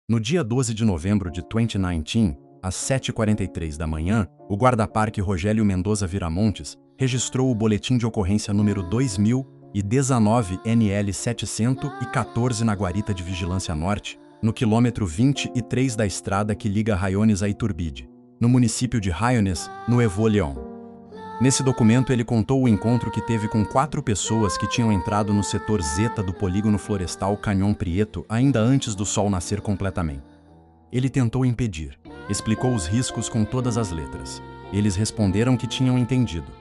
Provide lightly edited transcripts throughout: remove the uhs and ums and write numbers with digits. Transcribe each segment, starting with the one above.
No dia 12 de novembro de 2019, às 7h43 da manhã, o guarda-parque Rogélio Mendoza Viramontes registrou o boletim de ocorrência número 2019 NL 714 na Guarita de Vigilância Norte, no quilômetro 23 da estrada que liga Raiones a Iturbide, no município de Raiones, no Evo-León. Nesse documento ele contou o encontro que teve com 4 pessoas que tinham entrado no setor Zeta do polígono florestal Canyon Prieto ainda antes do sol nascer completamente. Ele tentou impedir, explicou os riscos com todas as letras. Eles responderam que tinham entendido.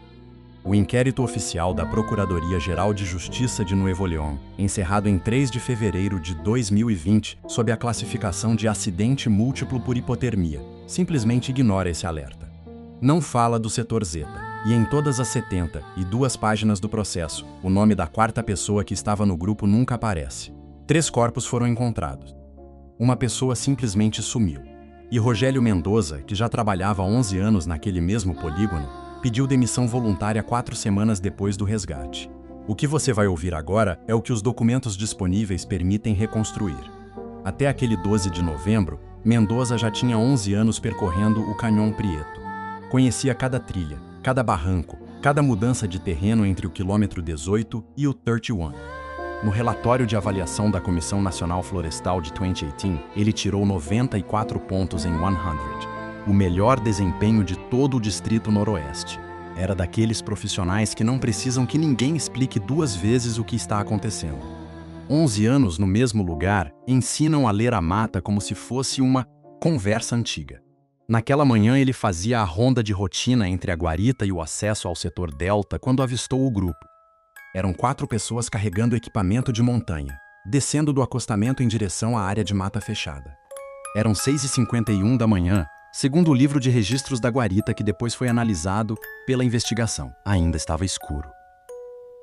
O inquérito oficial da Procuradoria-Geral de Justiça de Nuevo León, encerrado em 3 de fevereiro de 2020, sob a classificação de acidente múltiplo por hipotermia, simplesmente ignora esse alerta. Não fala do setor Zeta, e em todas as 72 páginas do processo, o nome da 4ª pessoa que estava no grupo nunca aparece. 3 corpos foram encontrados. Uma pessoa simplesmente sumiu. E Rogélio Mendoza, que já trabalhava há 11 anos naquele mesmo polígono, pediu demissão voluntária 4 semanas depois do resgate. O que você vai ouvir agora é o que os documentos disponíveis permitem reconstruir. Até aquele 12 de novembro, Mendoza já tinha 11 anos percorrendo o Canyon Prieto. Conhecia cada trilha, cada barranco, cada mudança de terreno entre o quilômetro 18 e o 31. No relatório de avaliação da Comissão Nacional Florestal de 2018, ele tirou 94 pontos em 100, o melhor desempenho de todo o Distrito Noroeste. Era daqueles profissionais que não precisam que ninguém explique 2 vezes o que está acontecendo. 11 anos no mesmo lugar ensinam a ler a mata como se fosse uma conversa antiga. Naquela manhã ele fazia a ronda de rotina entre a guarita e o acesso ao setor Delta quando avistou o grupo. Eram 4 pessoas carregando equipamento de montanha, descendo do acostamento em direção à área de mata fechada. Eram 6h51 da manhã, segundo o livro de registros da guarita que depois foi analisado pela investigação. Ainda estava escuro.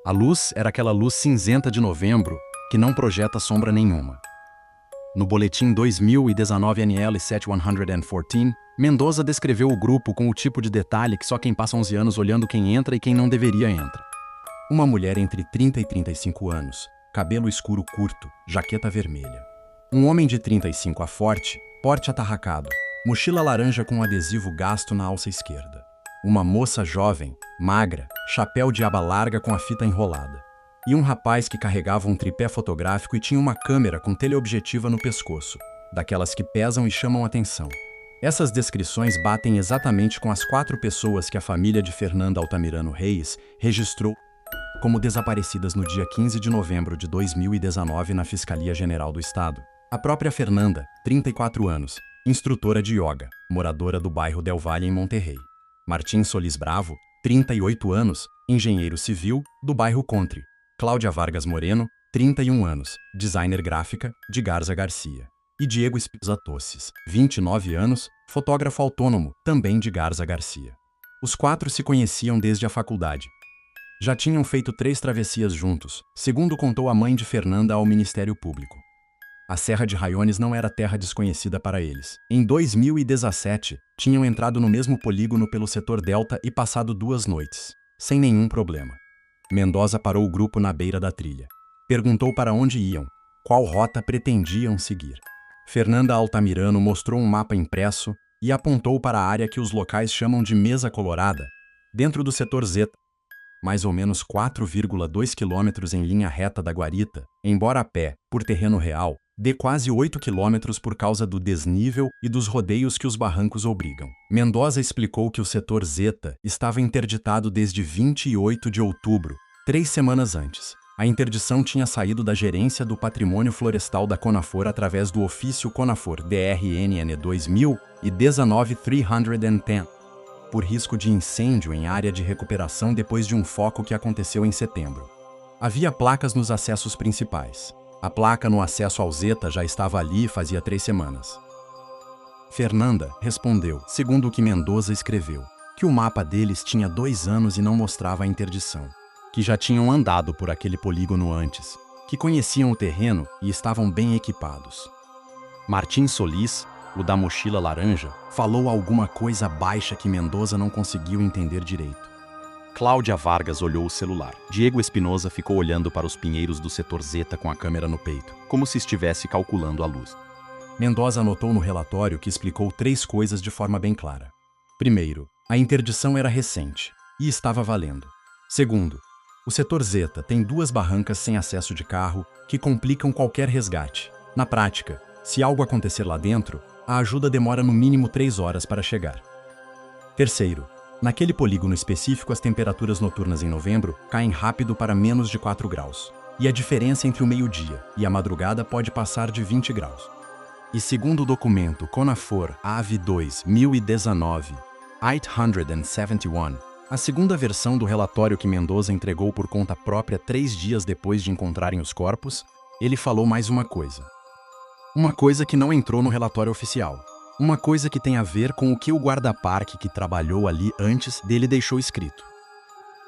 A luz era aquela luz cinzenta de novembro que não projeta sombra nenhuma. No boletim 2019 NL 7114, Mendoza descreveu o grupo com o tipo de detalhe que só quem passa 11 anos olhando quem entra e quem não deveria entra. Uma mulher entre 30 e 35 anos, cabelo escuro curto, jaqueta vermelha. Um homem de 35 a forte, porte atarracado, mochila laranja com adesivo gasto na alça esquerda. Uma moça jovem, magra, chapéu de aba larga com a fita enrolada. E um rapaz que carregava um tripé fotográfico e tinha uma câmera com teleobjetiva no pescoço, daquelas que pesam e chamam atenção. Essas descrições batem exatamente com as 4 pessoas que a família de Fernanda Altamirano Reis registrou como desaparecidas no dia 15 de novembro de 2019 na Fiscalia General do Estado. A própria Fernanda, 34 anos, instrutora de yoga, moradora do bairro Del Valle em Monterrey. Martim Solis Bravo, 38 anos, engenheiro civil, do bairro Country. Cláudia Vargas Moreno, 31 anos, designer gráfica, de Garza Garcia. E Diego Espinosa Tosses, 29 anos, fotógrafo autônomo, também de Garza Garcia. Os 4 se conheciam desde a faculdade. Já tinham feito 3 travessias juntos, segundo contou a mãe de Fernanda ao Ministério Público. A Serra de Raiones não era terra desconhecida para eles. Em 2017, tinham entrado no mesmo polígono pelo setor Delta e passado 2 noites, sem nenhum problema. Mendoza parou o grupo na beira da trilha. Perguntou para onde iam, qual rota pretendiam seguir. Fernanda Altamirano mostrou um mapa impresso e apontou para a área que os locais chamam de Mesa Colorada, dentro do setor Zeta, mais ou menos 4,2 quilômetros em linha reta da guarita, embora a pé, por terreno real, dê quase 8 quilômetros por causa do desnível e dos rodeios que os barrancos obrigam. Mendoza explicou que o setor Zeta estava interditado desde 28 de outubro, 3 semanas antes. A interdição tinha saído da Gerência do Patrimônio Florestal da Conafor através do ofício Conafor DRNN 2019-310, por risco de incêndio em área de recuperação depois de um foco que aconteceu em setembro. Havia placas nos acessos principais. A placa no acesso ao Zeta já estava ali fazia 3 semanas. Fernanda respondeu, segundo o que Mendoza escreveu, que o mapa deles tinha 2 anos e não mostrava a interdição, que já tinham andado por aquele polígono antes, que conheciam o terreno e estavam bem equipados. Martim Solis, o da mochila laranja, falou alguma coisa baixa que Mendoza não conseguiu entender direito. Cláudia Vargas olhou o celular. Diego Espinosa ficou olhando para os pinheiros do setor Zeta com a câmera no peito, como se estivesse calculando a luz. Mendoza anotou no relatório que explicou 3 coisas de forma bem clara. Primeiro, a interdição era recente e estava valendo. Segundo, o setor Zeta tem 2 barrancas sem acesso de carro que complicam qualquer resgate. Na prática, se algo acontecer lá dentro, a ajuda demora no mínimo 3 horas para chegar. Terceiro, naquele polígono específico as temperaturas noturnas em novembro caem rápido para menos de 4 graus. E a diferença entre o meio-dia e a madrugada pode passar de 20 graus. E segundo o documento CONAFOR AV 2019-871, a segunda versão do relatório que Mendoza entregou por conta própria 3 dias depois de encontrarem os corpos, ele falou mais uma coisa. Uma coisa que não entrou no relatório oficial. Uma coisa que tem a ver com o que o guarda-parque que trabalhou ali antes dele deixou escrito.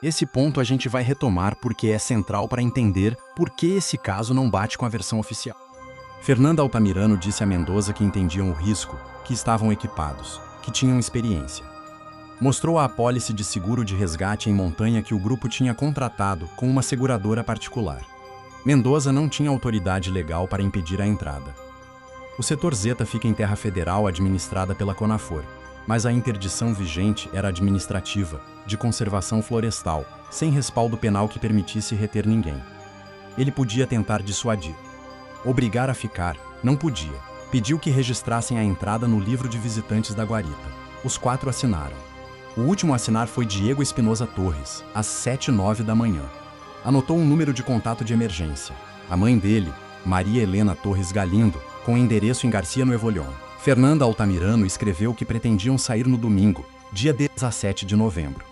Esse ponto a gente vai retomar porque é central para entender por que esse caso não bate com a versão oficial. Fernanda Altamirano disse a Mendoza que entendiam o risco, que estavam equipados, que tinham experiência. Mostrou a apólice de seguro de resgate em montanha que o grupo tinha contratado com uma seguradora particular. Mendoza não tinha autoridade legal para impedir a entrada. O setor Zeta fica em terra federal administrada pela CONAFOR, mas a interdição vigente era administrativa, de conservação florestal, sem respaldo penal que permitisse reter ninguém. Ele podia tentar dissuadir. Obrigar a ficar, não podia. Pediu que registrassem a entrada no livro de visitantes da guarita. Os 4 assinaram. O último a assinar foi Diego Espinosa Torres, às 7h09 da manhã. Anotou um número de contato de emergência. A mãe dele, Maria Helena Torres Galindo, com endereço em Garcia no Evoluon. Fernanda Altamirano escreveu que pretendiam sair no domingo, dia 17 de novembro.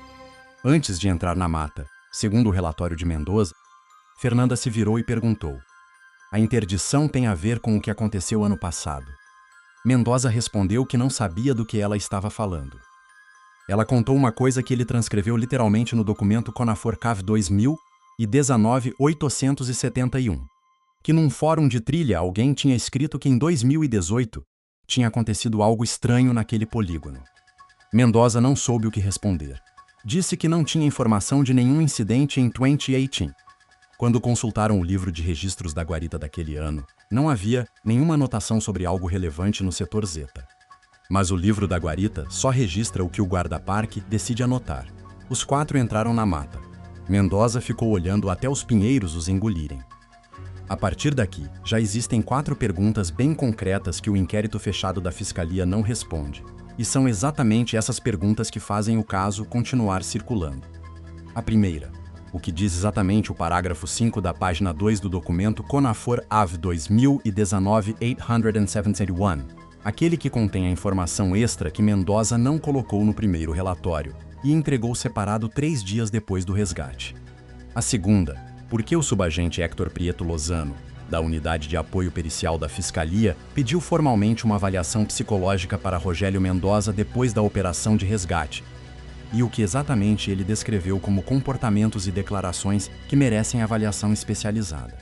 Antes de entrar na mata, segundo o relatório de Mendoza, Fernanda se virou e perguntou: a interdição tem a ver com o que aconteceu ano passado? Mendoza respondeu que não sabia do que ela estava falando. Ela contou uma coisa que ele transcreveu literalmente no documento CONAFOR CAV 2019-871, que num fórum de trilha alguém tinha escrito que em 2018 tinha acontecido algo estranho naquele polígono. Mendoza não soube o que responder. Disse que não tinha informação de nenhum incidente em 2018. Quando consultaram o livro de registros da guarita daquele ano, não havia nenhuma anotação sobre algo relevante no setor Zeta. Mas o livro da guarita só registra o que o guarda-parque decide anotar. Os 4 entraram na mata. Mendoza ficou olhando até os pinheiros os engolirem. A partir daqui, já existem 4 perguntas bem concretas que o inquérito fechado da Fiscalia não responde. E são exatamente essas perguntas que fazem o caso continuar circulando. A primeira: o que diz exatamente o parágrafo 5 da página 2 do documento CONAFOR AV 2019-871, aquele que contém a informação extra que Mendoza não colocou no primeiro relatório e entregou separado 3 dias depois do resgate. A segunda: por que o subagente Héctor Prieto Lozano, da Unidade de Apoio Pericial da Fiscalia, pediu formalmente uma avaliação psicológica para Rogélio Mendoza depois da operação de resgate, e o que exatamente ele descreveu como comportamentos e declarações que merecem avaliação especializada.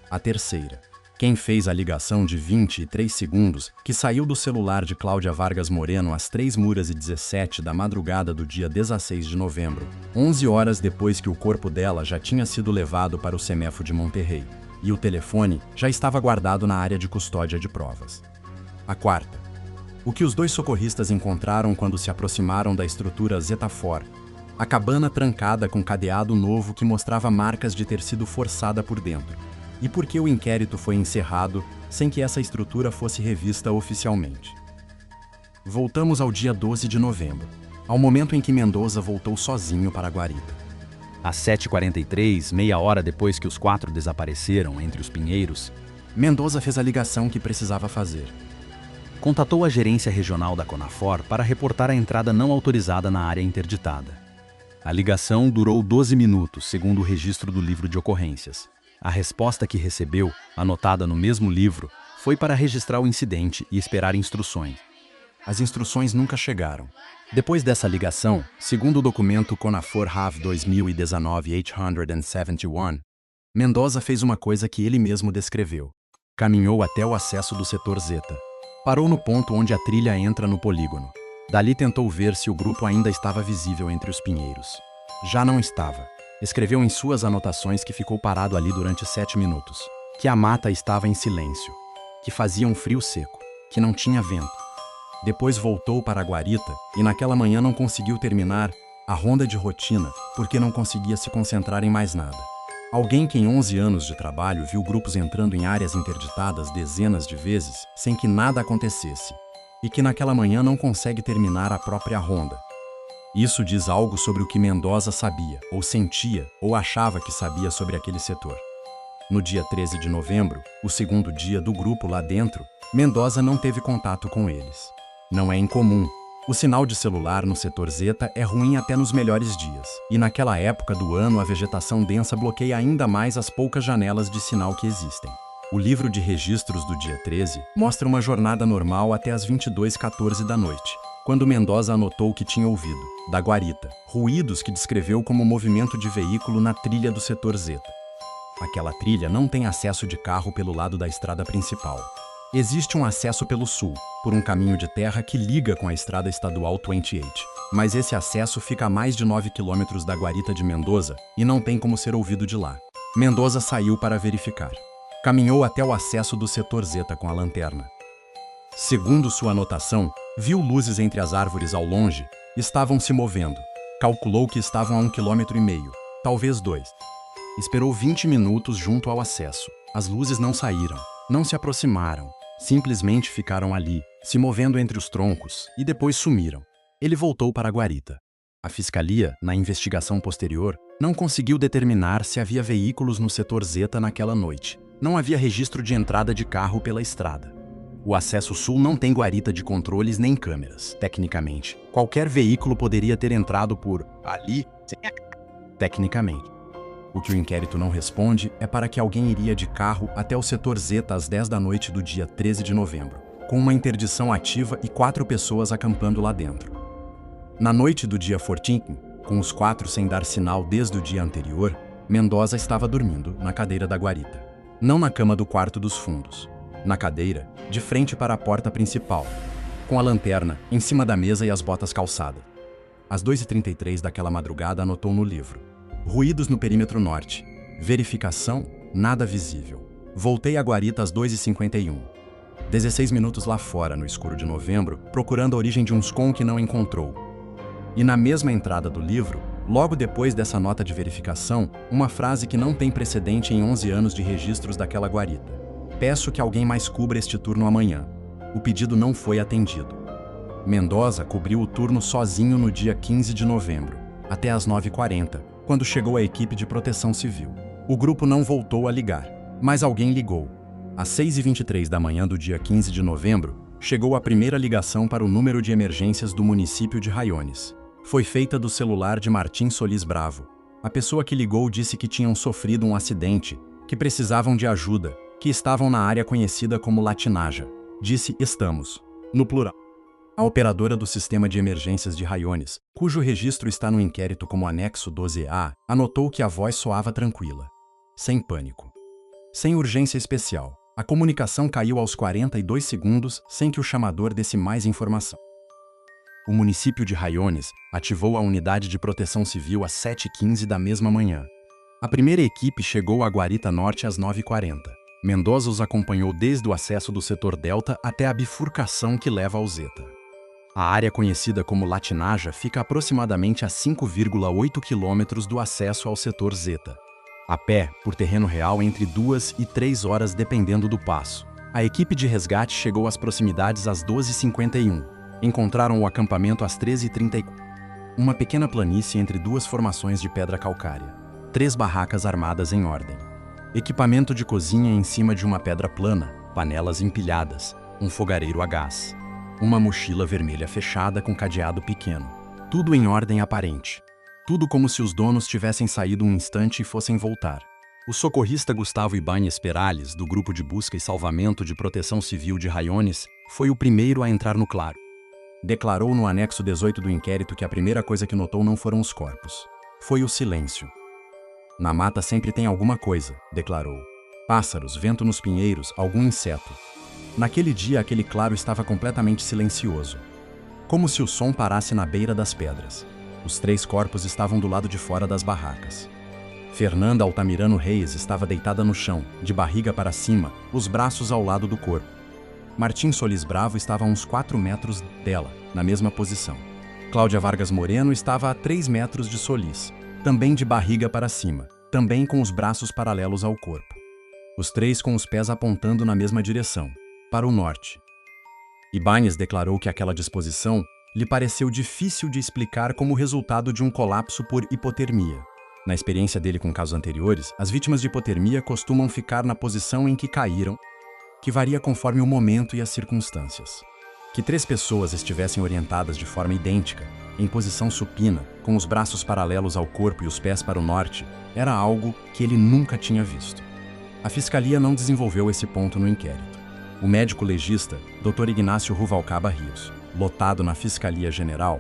A terceira: quem fez a ligação de 23 segundos que saiu do celular de Cláudia Vargas Moreno às 3h17 da madrugada do dia 16 de novembro, 11 horas depois que o corpo dela já tinha sido levado para o CEMEFO de Monterrey, e o telefone já estava guardado na área de custódia de provas. A quarta: o que os 2 socorristas encontraram quando se aproximaram da estrutura Zetafor, a cabana trancada com cadeado novo que mostrava marcas de ter sido forçada por dentro, e por que o inquérito foi encerrado sem que essa estrutura fosse revista oficialmente. Voltamos ao dia 12 de novembro, ao momento em que Mendoza voltou sozinho para a guarita. Às 7h43, meia hora depois que os 4 desapareceram entre os pinheiros, Mendoza fez a ligação que precisava fazer. Contatou a gerência regional da CONAFOR para reportar a entrada não autorizada na área interditada. A ligação durou 12 minutos, segundo o registro do livro de ocorrências. A resposta que recebeu, anotada no mesmo livro, foi para registrar o incidente e esperar instruções. As instruções nunca chegaram. Depois dessa ligação, segundo o documento CONAFOR RAV 2019-871, Mendoza fez uma coisa que ele mesmo descreveu. Caminhou até o acesso do setor Zeta. Parou no ponto onde a trilha entra no polígono. Dali tentou ver se o grupo ainda estava visível entre os pinheiros. Já não estava. Escreveu em suas anotações que ficou parado ali durante 7 minutos. Que a mata estava em silêncio. Que fazia um frio seco. que não tinha vento. Depois voltou para a guarita e naquela manhã não conseguiu terminar a ronda de rotina porque não conseguia se concentrar em mais nada. Alguém que em 11 anos de trabalho viu grupos entrando em áreas interditadas dezenas de vezes sem que nada acontecesse e que naquela manhã não consegue terminar a própria ronda. Isso diz algo sobre o que Mendoza sabia, ou sentia, ou achava que sabia sobre aquele setor. No dia 13 de novembro, o segundo dia do grupo lá dentro, Mendoza não teve contato com eles. Não é incomum. O sinal de celular no setor Zeta é ruim até nos melhores dias, e naquela época do ano a vegetação densa bloqueia ainda mais as poucas janelas de sinal que existem. O livro de registros do dia 13 mostra uma jornada normal até as 22h14 da noite, quando Mendoza anotou o que tinha ouvido, da guarita, ruídos que descreveu como movimento de veículo na trilha do setor Zeta. Aquela trilha não tem acesso de carro pelo lado da estrada principal. Existe um acesso pelo sul, por um caminho de terra que liga com a estrada estadual 28, mas esse acesso fica a mais de 9 quilômetros da guarita de Mendoza e não tem como ser ouvido de lá. Mendoza saiu para verificar. Caminhou até o acesso do setor Zeta com a lanterna. Segundo sua anotação, viu luzes entre as árvores ao longe, estavam se movendo. Calculou que estavam a 1,5 km, talvez 2. Esperou 20 minutos junto ao acesso. As luzes não saíram, não se aproximaram, simplesmente ficaram ali, se movendo entre os troncos, e depois sumiram. Ele voltou para a guarita. A fiscalia, na investigação posterior, não conseguiu determinar se havia veículos no setor Zeta naquela noite. Não havia registro de entrada de carro pela estrada. O acesso sul não tem guarita de controles nem câmeras, tecnicamente. Qualquer veículo poderia ter entrado por ali, tecnicamente. O que o inquérito não responde é para que alguém iria de carro até o setor Zeta às 10 da noite do dia 13 de novembro, com uma interdição ativa e 4 pessoas acampando lá dentro. Na noite do dia 14, com os 4 sem dar sinal desde o dia anterior, Mendoza estava dormindo na cadeira da guarita. Não na cama do quarto dos fundos. Na cadeira, de frente para a porta principal, com a lanterna em cima da mesa e as botas calçadas. Às 2h33 daquela madrugada anotou no livro: ruídos no perímetro norte. Verificação, nada visível. Voltei à guarita às 2h51. 16 minutos lá fora, no escuro de novembro, procurando a origem de um som que não encontrou. E na mesma entrada do livro, logo depois dessa nota de verificação, uma frase que não tem precedente em 11 anos de registros daquela guarita. Peço que alguém mais cubra este turno amanhã. O pedido não foi atendido. Mendoza cobriu o turno sozinho no dia 15 de novembro, até às 9h40, quando chegou a equipe de proteção civil. O grupo não voltou a ligar, mas alguém ligou. Às 6h23 da manhã do dia 15 de novembro, chegou a primeira ligação para o número de emergências do município de Raiones. Foi feita do celular de Martim Solis Bravo. A pessoa que ligou disse que tinham sofrido um acidente, que precisavam de ajuda, que estavam na área conhecida como Latinaja. Disse estamos, no plural. A operadora do sistema de emergências de Raiones, cujo registro está no inquérito como anexo 12A, anotou que a voz soava tranquila, sem pânico, sem urgência especial. A comunicação caiu aos 42 segundos sem que o chamador desse mais informação. O município de Raiones ativou a unidade de proteção civil às 7h15 da mesma manhã. A primeira equipe chegou à Guarita Norte às 9h40. Mendoza os acompanhou desde o acesso do setor Delta até a bifurcação que leva ao Zeta. A área conhecida como Latinaja fica aproximadamente a 5,8 quilômetros do acesso ao setor Zeta. A pé, por terreno real, entre 2 e 3 horas dependendo do passo. A equipe de resgate chegou às proximidades às 12h51. Encontraram o acampamento às 13h34. Uma pequena planície entre 2 formações de pedra calcária. 3 barracas armadas em ordem. Equipamento de cozinha em cima de uma pedra plana, panelas empilhadas, um fogareiro a gás. Uma mochila vermelha fechada com cadeado pequeno. Tudo em ordem aparente. Tudo como se os donos tivessem saído um instante e fossem voltar. O socorrista Gustavo Ibáñez Perales, do Grupo de Busca e Salvamento de Proteção Civil de Raiones, foi o primeiro a entrar no claro. Declarou no anexo 18 do inquérito que a primeira coisa que notou não foram os corpos. Foi o silêncio. Na mata sempre tem alguma coisa, declarou. Pássaros, vento nos pinheiros, algum inseto. Naquele dia, aquele claro estava completamente silencioso. Como se o som parasse na beira das pedras. Os 3 corpos estavam do lado de fora das barracas. Fernanda Altamirano Reis estava deitada no chão, de barriga para cima, os braços ao lado do corpo. Martim Solis Bravo estava a uns 4 metros dela, na mesma posição. Cláudia Vargas Moreno estava a 3 metros de Solis, também de barriga para cima, também com os braços paralelos ao corpo. Os três com os pés apontando na mesma direção, para o norte. Ibáñez declarou que aquela disposição lhe pareceu difícil de explicar como resultado de um colapso por hipotermia. Na experiência dele com casos anteriores, as vítimas de hipotermia costumam ficar na posição em que caíram, que varia conforme o momento e as circunstâncias. Que 3 pessoas estivessem orientadas de forma idêntica, em posição supina, com os braços paralelos ao corpo e os pés para o norte, era algo que ele nunca tinha visto. A Fiscalia não desenvolveu esse ponto no inquérito. O médico legista, Dr. Ignácio Ruvalcaba Rios, lotado na Fiscalia General,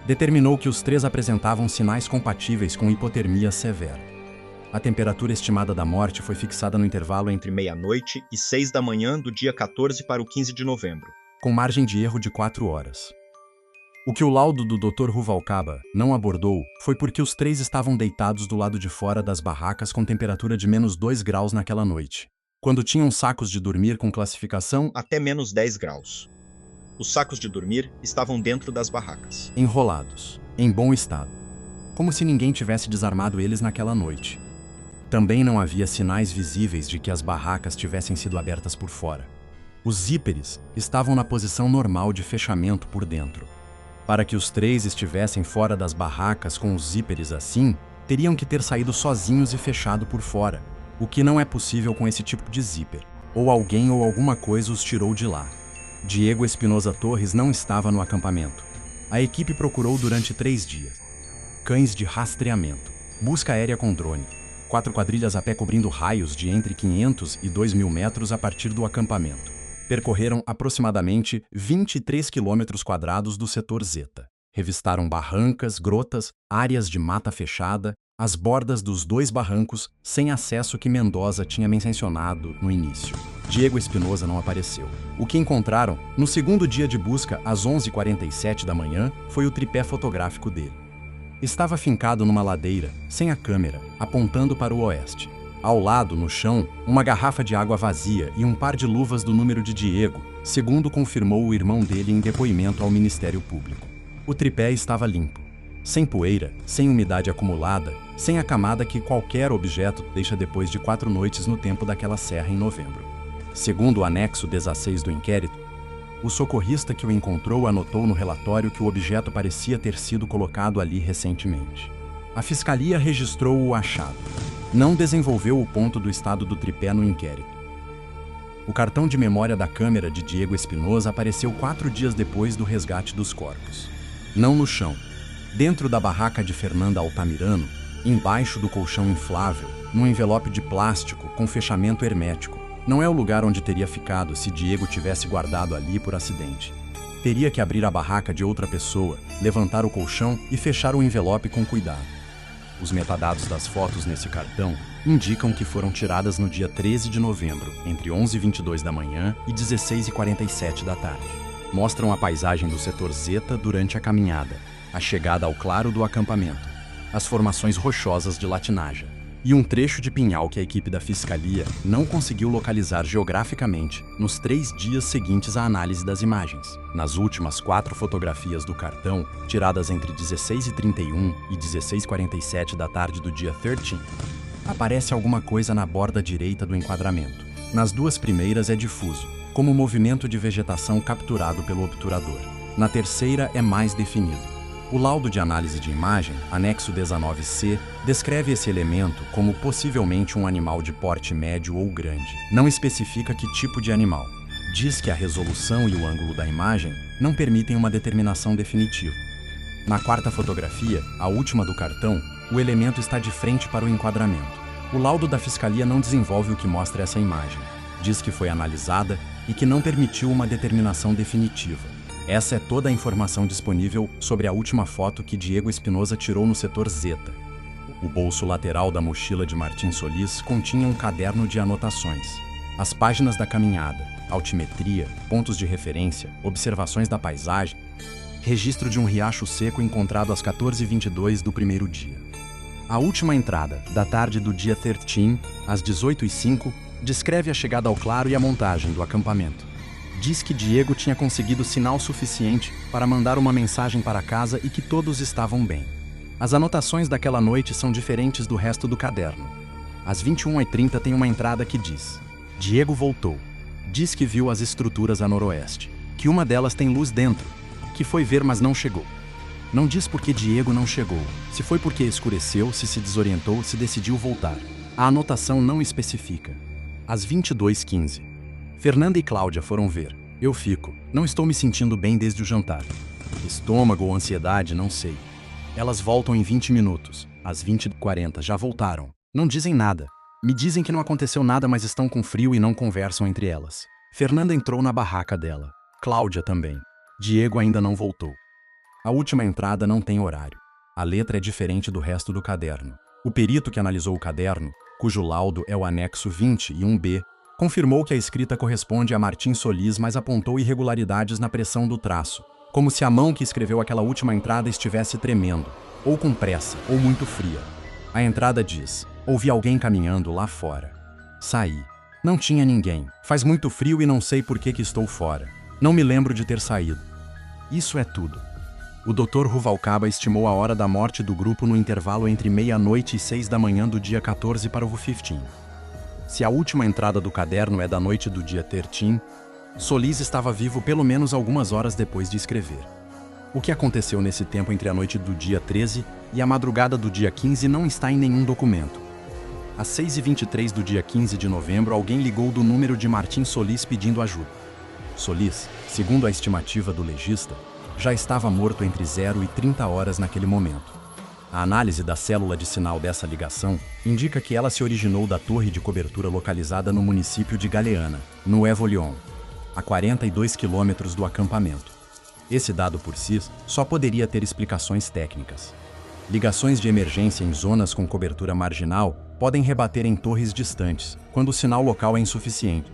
determinou que os 3 apresentavam sinais compatíveis com hipotermia severa. A temperatura estimada da morte foi fixada no intervalo entre meia-noite e 6 da manhã do dia 14 para o 15 de novembro, com margem de erro de 4 horas. O que o laudo do Dr. Ruvalcaba não abordou foi porque os 3 estavam deitados do lado de fora das barracas com temperatura de menos 2 graus naquela noite, quando tinham sacos de dormir com classificação até menos 10 graus. Os sacos de dormir estavam dentro das barracas, enrolados, em bom estado, como se ninguém tivesse desarmado eles naquela noite. Também não havia sinais visíveis de que as barracas tivessem sido abertas por fora. Os zíperes estavam na posição normal de fechamento por dentro. Para que os 3 estivessem fora das barracas com os zíperes assim, teriam que ter saído sozinhos e fechado por fora, o que não é possível com esse tipo de zíper. Ou alguém ou alguma coisa os tirou de lá. Diego Espinosa Torres não estava no acampamento. A equipe procurou durante 3 dias. Cães de rastreamento, busca aérea com drone, 4 quadrilhas a pé cobrindo raios de entre 500 e 2.000 metros a partir do acampamento. Percorreram aproximadamente 23 quilômetros quadrados do setor Zeta. Revistaram barrancas, grotas, áreas de mata fechada, as bordas dos 2 barrancos sem acesso que Mendoza tinha mencionado no início. Diego Espinosa não apareceu. O que encontraram, no segundo dia de busca, às 11h47 da manhã, foi o tripé fotográfico dele. Estava fincado numa ladeira, sem a câmera, apontando para o oeste. Ao lado, no chão, uma garrafa de água vazia e um par de luvas do número de Diego, segundo confirmou o irmão dele em depoimento ao Ministério Público. O tripé estava limpo, sem poeira, sem umidade acumulada, sem a camada que qualquer objeto deixa depois de 4 noites no tempo daquela serra em novembro. Segundo o anexo 16 do inquérito, o socorrista que o encontrou anotou no relatório que o objeto parecia ter sido colocado ali recentemente. A Fiscalia registrou o achado. Não desenvolveu o ponto do estado do tripé no inquérito. O cartão de memória da câmera de Diego Espinosa apareceu 4 dias depois do resgate dos corpos. Não no chão. Dentro da barraca de Fernanda Altamirano, embaixo do colchão inflável, num envelope de plástico com fechamento hermético. Não é o lugar onde teria ficado se Diego tivesse guardado ali por acidente. Teria que abrir a barraca de outra pessoa, levantar o colchão e fechar o envelope com cuidado. Os metadados das fotos nesse cartão indicam que foram tiradas no dia 13 de novembro, entre 11h22 da manhã e 16h47 da tarde. Mostram a paisagem do setor Zeta durante a caminhada, a chegada ao claro do acampamento, as formações rochosas de latinaja e um trecho de pinhal que a equipe da Fiscalia não conseguiu localizar geograficamente nos 3 dias seguintes à análise das imagens. Nas últimas 4 fotografias do cartão, tiradas entre 16h31 e 16h47 da tarde do dia 13, aparece alguma coisa na borda direita do enquadramento. Nas 2 primeiras é difuso, como movimento de vegetação capturado pelo obturador. Na terceira é mais definido. O laudo de análise de imagem, anexo 19C, descreve esse elemento como possivelmente um animal de porte médio ou grande. Não especifica que tipo de animal. Diz que a resolução e o ângulo da imagem não permitem uma determinação definitiva. Na 4ª fotografia, a última do cartão, o elemento está de frente para o enquadramento. O laudo da Fiscalia não desenvolve o que mostra essa imagem. Diz que foi analisada e que não permitiu uma determinação definitiva. Essa é toda a informação disponível sobre a última foto que Diego Espinosa tirou no setor Zeta. O bolso lateral da mochila de Martim Solis continha um caderno de anotações. As páginas da caminhada, altimetria, pontos de referência, observações da paisagem, registro de um riacho seco encontrado às 14h22 do primeiro dia. A última entrada, da tarde do dia 13, às 18h05, descreve a chegada ao claro e a montagem do acampamento. diz que Diego tinha conseguido sinal suficiente para mandar uma mensagem para casa e que todos estavam bem. As anotações daquela noite são diferentes do resto do caderno. Às 21h30 tem uma entrada que diz: Diego voltou. Diz que viu as estruturas a noroeste, que uma delas tem luz dentro, que foi ver mas não chegou. Não diz por que Diego não chegou, se foi porque escureceu, se desorientou, se decidiu voltar. A anotação não especifica. Às 22h15, Fernanda e Cláudia foram ver. Eu fico. Não estou me sentindo bem desde o jantar. Estômago ou ansiedade, não sei. Elas voltam em 20 minutos. Às 20h40 já voltaram. Não dizem nada. Me dizem que não aconteceu nada, mas estão com frio e não conversam entre elas. Fernanda entrou na barraca dela. Cláudia também. Diego ainda não voltou. A última entrada não tem horário. A letra é diferente do resto do caderno. O perito que analisou o caderno, cujo laudo é o anexo 20 e 1B, confirmou que a escrita corresponde a Martim Solis, mas apontou irregularidades na pressão do traço, como se a mão que escreveu aquela última entrada estivesse tremendo, ou com pressa, ou muito fria. A entrada diz: ouvi alguém caminhando lá fora. Saí. Não tinha ninguém. Faz muito frio e não sei por que estou fora. Não me lembro de ter saído. Isso é tudo. O Dr. Ruvalcaba estimou a hora da morte do grupo no intervalo entre meia-noite e 6 da manhã do dia 14 para o 15. Se a última entrada do caderno é da noite do dia 13, Solis estava vivo pelo menos algumas horas depois de escrever. O que aconteceu nesse tempo entre a noite do dia 13 e a madrugada do dia 15 não está em nenhum documento. Às 6h23 do dia 15 de novembro, alguém ligou do número de Martim Solis pedindo ajuda. Solis, segundo a estimativa do legista, já estava morto entre 0 e 30 horas naquele momento. A análise da célula de sinal dessa ligação indica que ela se originou da torre de cobertura localizada no município de Galeana, no Evo-Lyon, a 42 quilômetros do acampamento. Esse dado por si só poderia ter explicações técnicas. Ligações de emergência em zonas com cobertura marginal podem rebater em torres distantes, quando o sinal local é insuficiente.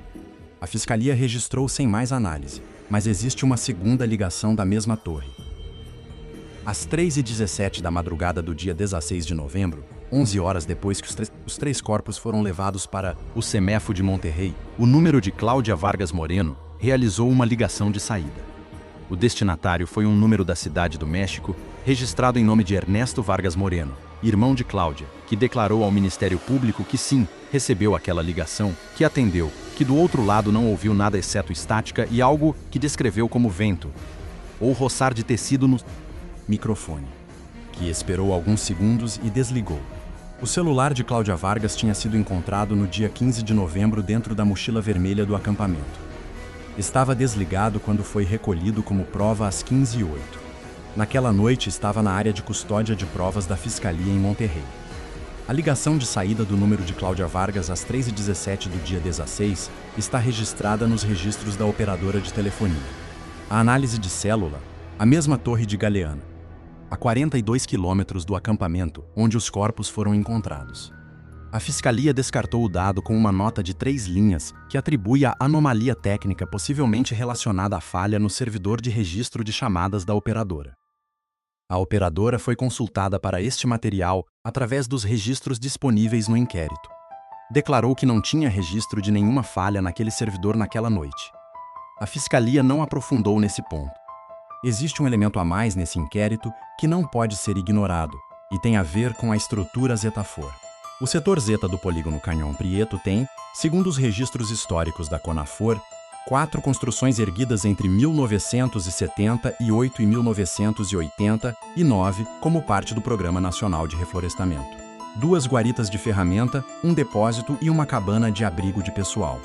A Fiscalia registrou sem mais análise, mas existe uma segunda ligação da mesma torre. Às 3h17 da madrugada do dia 16 de novembro, 11 horas depois que os três corpos foram levados para o CEMEFO de Monterrey, o número de Cláudia Vargas Moreno realizou uma ligação de saída. O destinatário foi um número da Cidade do México, registrado em nome de Ernesto Vargas Moreno, irmão de Cláudia, que declarou ao Ministério Público que sim, recebeu aquela ligação, que atendeu, que do outro lado não ouviu nada exceto estática e algo que descreveu como vento, ou roçar de tecido no microfone, que esperou alguns segundos e desligou. O celular de Cláudia Vargas tinha sido encontrado no dia 15 de novembro dentro da mochila vermelha do acampamento. Estava desligado quando foi recolhido como prova às 15h08. Naquela noite estava na área de custódia de provas da Fiscalia em Monterrey. A ligação de saída do número de Cláudia Vargas às 3h17 do dia 16 está registrada nos registros da operadora de telefonia. A análise de célula, a mesma torre de Galeana, a 42 quilômetros do acampamento onde os corpos foram encontrados. A Fiscalia descartou o dado com uma nota de 3 linhas que atribui a anomalia técnica possivelmente relacionada à falha no servidor de registro de chamadas da operadora. A operadora foi consultada para este material através dos registros disponíveis no inquérito. Declarou que não tinha registro de nenhuma falha naquele servidor naquela noite. A Fiscalia não aprofundou nesse ponto. Existe um elemento a mais nesse inquérito que não pode ser ignorado e tem a ver com a estrutura Zetafor. O setor Zeta do polígono Canhão Prieto tem, segundo os registros históricos da Conafor, 4 construções erguidas entre 1978 e 1989 como parte do Programa Nacional de Reflorestamento. 2 guaritas de ferramenta, um depósito e uma cabana de abrigo de pessoal.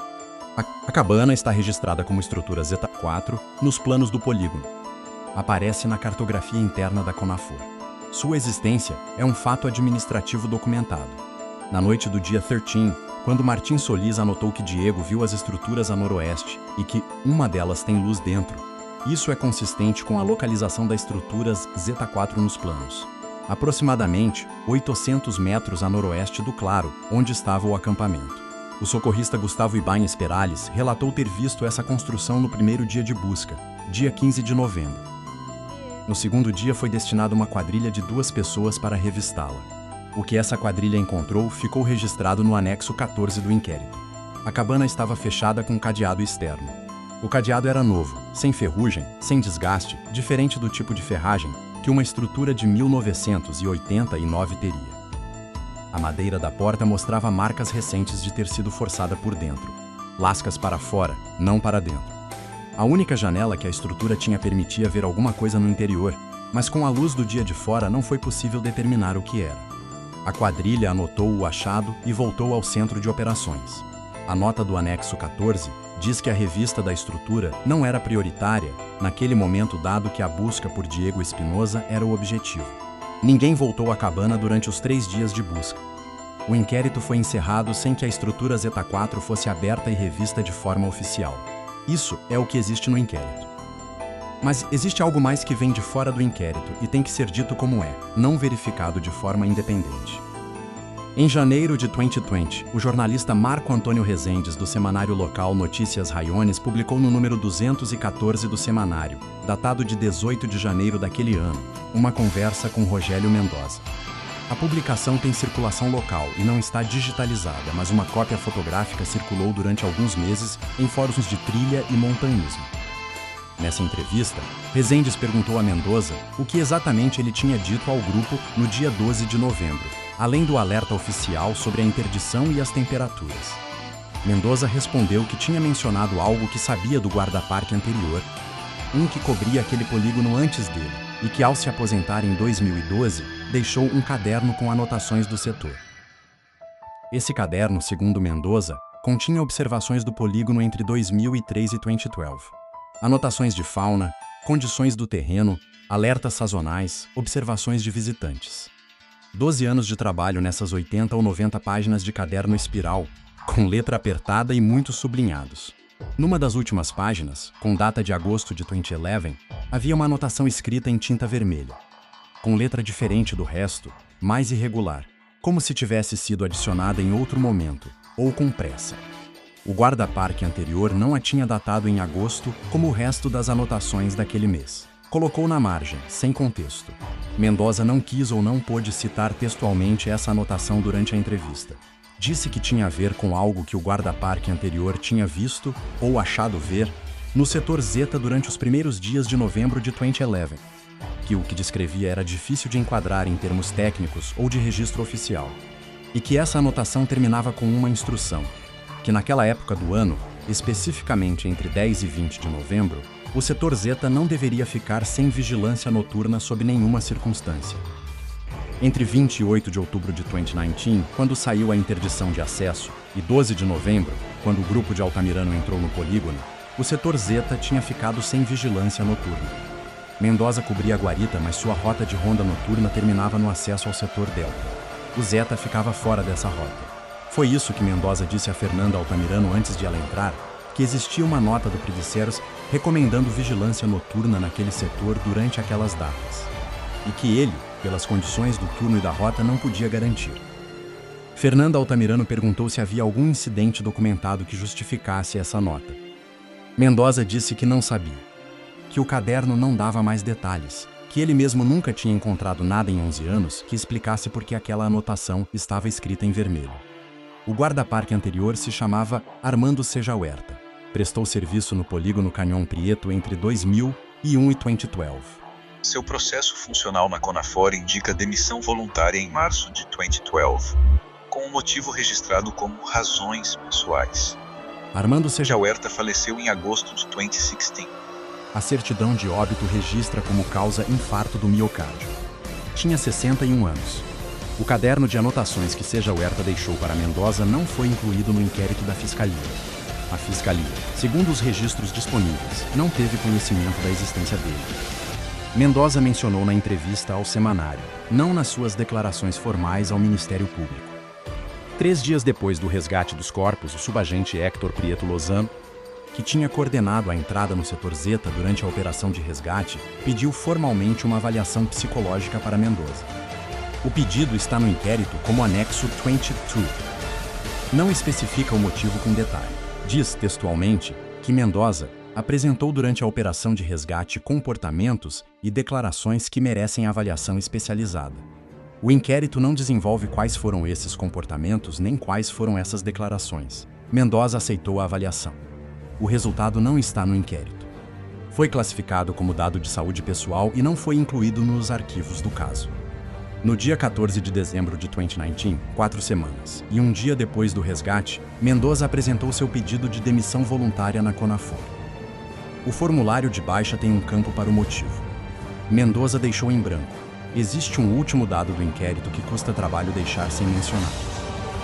A cabana está registrada como estrutura Zeta 4 nos planos do polígono. Aparece na cartografia interna da Conafor. Sua existência é um fato administrativo documentado. Na noite do dia 13, quando Martim Solis anotou que Diego viu as estruturas a noroeste e que uma delas tem luz dentro, isso é consistente com a localização das estruturas Zeta 4 nos planos. Aproximadamente 800 metros a noroeste do claro, onde estava o acampamento. O socorrista Gustavo Ibanez Perales relatou ter visto essa construção no primeiro dia de busca, dia 15 de novembro. No segundo dia foi destinada uma quadrilha de 2 pessoas para revistá-la. O que essa quadrilha encontrou ficou registrado no anexo 14 do inquérito. A cabana estava fechada com cadeado externo. O cadeado era novo, sem ferrugem, sem desgaste, diferente do tipo de ferragem que uma estrutura de 1989 teria. A madeira da porta mostrava marcas recentes de ter sido forçada por dentro. Lascas para fora, não para dentro. A única janela que a estrutura tinha permitia ver alguma coisa no interior, mas com a luz do dia de fora não foi possível determinar o que era. A quadrilha anotou o achado e voltou ao centro de operações. A nota do anexo 14 diz que a revista da estrutura não era prioritária naquele momento, dado que a busca por Diego Espinosa era o objetivo. Ninguém voltou à cabana durante os 3 dias de busca. O inquérito foi encerrado sem que a estrutura Zeta 4 fosse aberta e revista de forma oficial. Isso é o que existe no inquérito. Mas existe algo mais que vem de fora do inquérito e tem que ser dito como é, não verificado de forma independente. Em janeiro de 2020, o jornalista Marco Antônio Rezendes, do semanário local Notícias Raiones, publicou no número 214 do semanário, datado de 18 de janeiro daquele ano, uma conversa com Rogélio Mendoza. A publicação tem circulação local e não está digitalizada, mas uma cópia fotográfica circulou durante alguns meses em fóruns de trilha e montanhismo. Nessa entrevista, Rezendes perguntou a Mendoza o que exatamente ele tinha dito ao grupo no dia 12 de novembro, além do alerta oficial sobre a interdição e as temperaturas. Mendoza respondeu que tinha mencionado algo que sabia do guarda-parque anterior, um que cobria aquele polígono antes dele, e que, ao se aposentar em 2012, deixou um caderno com anotações do setor. Esse caderno, segundo Mendoza, continha observações do polígono entre 2003 e 2012. Anotações de fauna, condições do terreno, alertas sazonais, observações de visitantes. 12 anos de trabalho nessas 80 ou 90 páginas de caderno espiral, com letra apertada e muitos sublinhados. Numa das últimas páginas, com data de agosto de 2011, havia uma anotação escrita em tinta vermelha, com letra diferente do resto, mais irregular, como se tivesse sido adicionada em outro momento, ou com pressa. O guarda-parque anterior não a tinha datado em agosto como o resto das anotações daquele mês. Colocou na margem, sem contexto. Mendoza não quis ou não pôde citar textualmente essa anotação durante a entrevista. Disse que tinha a ver com algo que o guarda-parque anterior tinha visto ou achado ver no setor Zeta durante os primeiros dias de novembro de 2011, que o que descrevia era difícil de enquadrar em termos técnicos ou de registro oficial, e que essa anotação terminava com uma instrução, que naquela época do ano, especificamente entre 10 e 20 de novembro, o setor Zeta não deveria ficar sem vigilância noturna sob nenhuma circunstância. Entre 28 de outubro de 2019, quando saiu a interdição de acesso, e 12 de novembro, quando o grupo de Altamirano entrou no polígono, o setor Zeta tinha ficado sem vigilância noturna. Mendoza cobria a guarita, mas sua rota de ronda noturna terminava no acesso ao setor Delta. O Zeta ficava fora dessa rota. Foi isso que Mendoza disse a Fernanda Altamirano antes de ela entrar, que existia uma nota do Priviceiros recomendando vigilância noturna naquele setor durante aquelas datas, e que ele, pelas condições do turno e da rota, não podia garantir. Fernanda Altamirano perguntou se havia algum incidente documentado que justificasse essa nota. Mendoza disse que não sabia, que o caderno não dava mais detalhes, que ele mesmo nunca tinha encontrado nada em 11 anos que explicasse por que aquela anotação estava escrita em vermelho. O guarda-parque anterior se chamava Armando Seja Huerta. Prestou serviço no polígono Canyon Prieto entre 2001 e 2012. Seu processo funcional na Conafor indica demissão voluntária em março de 2012, com o motivo registrado como razões pessoais. Armando Seja Huerta faleceu em agosto de 2016. A certidão de óbito registra como causa infarto do miocárdio. Tinha 61 anos. O caderno de anotações que Seja Huerta deixou para Mendoza não foi incluído no inquérito da Fiscalia. A Fiscalia, segundo os registros disponíveis, não teve conhecimento da existência dele. Mendoza mencionou na entrevista ao semanário, não nas suas declarações formais ao Ministério Público. 3 dias depois do resgate dos corpos, o subagente Héctor Prieto Lozano, que tinha coordenado a entrada no setor Zeta durante a operação de resgate, pediu formalmente uma avaliação psicológica para Mendoza. O pedido está no inquérito como anexo 22. Não especifica o motivo com detalhe. Diz, textualmente, que Mendoza apresentou durante a operação de resgate comportamentos e declarações que merecem avaliação especializada. O inquérito não desenvolve quais foram esses comportamentos nem quais foram essas declarações. Mendoza aceitou a avaliação. o resultado não está no inquérito. Foi classificado como dado de saúde pessoal e não foi incluído nos arquivos do caso. No dia 14 de dezembro de 2019, 4 semanas, e um dia depois do resgate, Mendoza apresentou seu pedido de demissão voluntária na Conafor. O formulário de baixa tem um campo para o motivo. Mendoza deixou em branco. Existe um último dado do inquérito que custa trabalho deixar sem mencionar.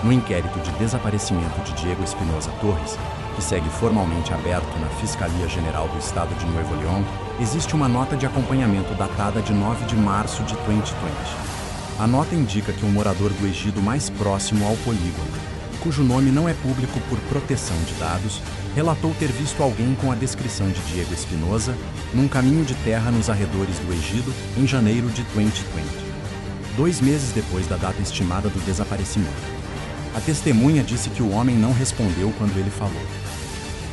No inquérito de desaparecimento de Diego Espinosa Torres, que segue formalmente aberto na Fiscalia General do Estado de Nuevo León, existe uma nota de acompanhamento datada de 9 de março de 2020. A nota indica que um morador do ejido mais próximo ao polígono, cujo nome não é público por proteção de dados, relatou ter visto alguém com a descrição de Diego Espinosa num caminho de terra nos arredores do ejido em janeiro de 2020, 2 meses depois da data estimada do desaparecimento. A testemunha disse que o homem não respondeu quando ele falou,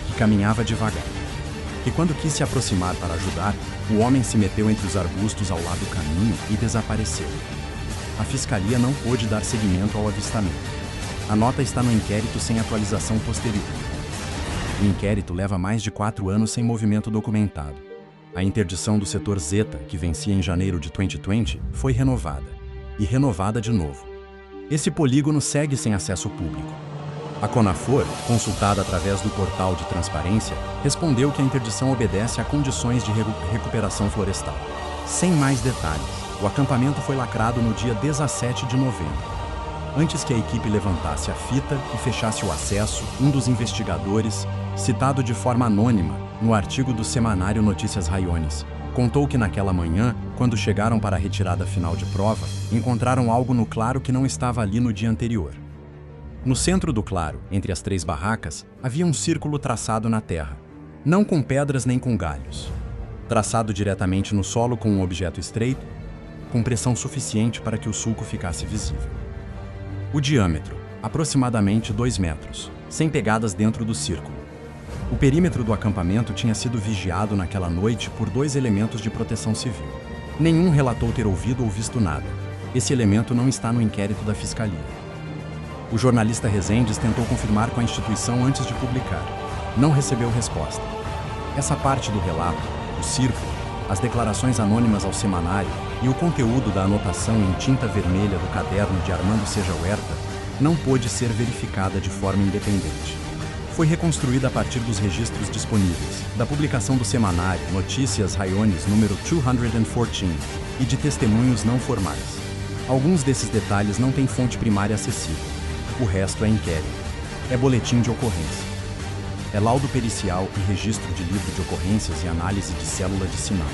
que caminhava devagar, que quando quis se aproximar para ajudar, o homem se meteu entre os arbustos ao lado do caminho e desapareceu. A fiscalia não pôde dar seguimento ao avistamento. A nota está no inquérito sem atualização posterior. O inquérito leva mais de 4 anos sem movimento documentado. A interdição do setor Zeta, que vencia em janeiro de 2020, foi renovada. E renovada de novo. Esse polígono segue sem acesso público. A Conafor, consultada através do portal de transparência, respondeu que a interdição obedece a condições de recuperação florestal. Sem mais detalhes, o acampamento foi lacrado no dia 17 de novembro. Antes que a equipe levantasse a fita e fechasse o acesso, um dos investigadores, citado de forma anônima no artigo do semanário Notícias Raiones, contou que naquela manhã, quando chegaram para a retirada final de prova, encontraram algo no claro que não estava ali no dia anterior. No centro do claro, entre as 3 barracas, havia um círculo traçado na terra, não com pedras nem com galhos. Traçado diretamente no solo com um objeto estreito, com pressão suficiente para que o sulco ficasse visível. O diâmetro, aproximadamente 2 metros, sem pegadas dentro do círculo. O perímetro do acampamento tinha sido vigiado naquela noite por 2 elementos de proteção civil. Nenhum relatou ter ouvido ou visto nada. Esse elemento não está no inquérito da Fiscalia. O jornalista Rezendes tentou confirmar com a instituição antes de publicar. Não recebeu resposta. Essa parte do relato, o círculo, as declarações anônimas ao semanário e o conteúdo da anotação em tinta vermelha do caderno de Armando Seja Huerta não pôde ser verificada de forma independente. Foi reconstruída a partir dos registros disponíveis, da publicação do semanário Notícias Raiones número 214 e de testemunhos não formais. Alguns desses detalhes não têm fonte primária acessível. O resto é inquérito. É boletim de ocorrência. É laudo pericial e registro de livro de ocorrências e análise de célula de sinal.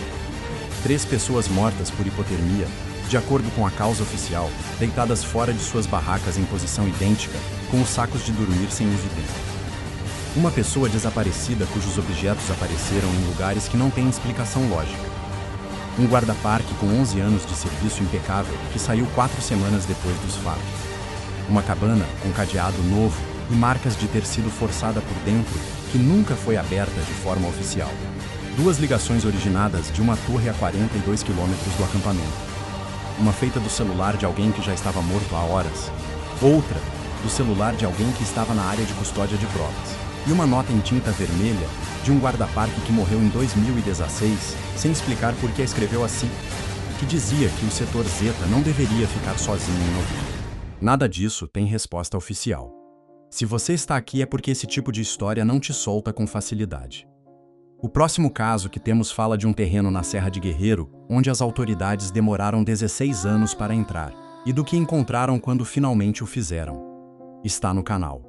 3 pessoas mortas por hipotermia, de acordo com a causa oficial, deitadas fora de suas barracas em posição idêntica, com os sacos de dormir sem uso dentro. Uma pessoa desaparecida cujos objetos apareceram em lugares que não têm explicação lógica. Um guarda-parque com 11 anos de serviço impecável que saiu 4 semanas depois dos fatos. Uma cabana com cadeado novo e marcas de ter sido forçada por dentro, que nunca foi aberta de forma oficial. 2 ligações originadas de uma torre a 42 quilômetros do acampamento. Uma feita do celular de alguém que já estava morto há horas. Outra, do celular de alguém que estava na área de custódia de provas. E uma nota em tinta vermelha de um guarda-parque que morreu em 2016, sem explicar por que a escreveu assim, que dizia que o setor Zeta não deveria ficar sozinho em novembro. Nada disso tem resposta oficial. Se você está aqui é porque esse tipo de história não te solta com facilidade. O próximo caso que temos fala de um terreno na Serra de Guerreiro, onde as autoridades demoraram 16 anos para entrar, e do que encontraram quando finalmente o fizeram. Está no canal.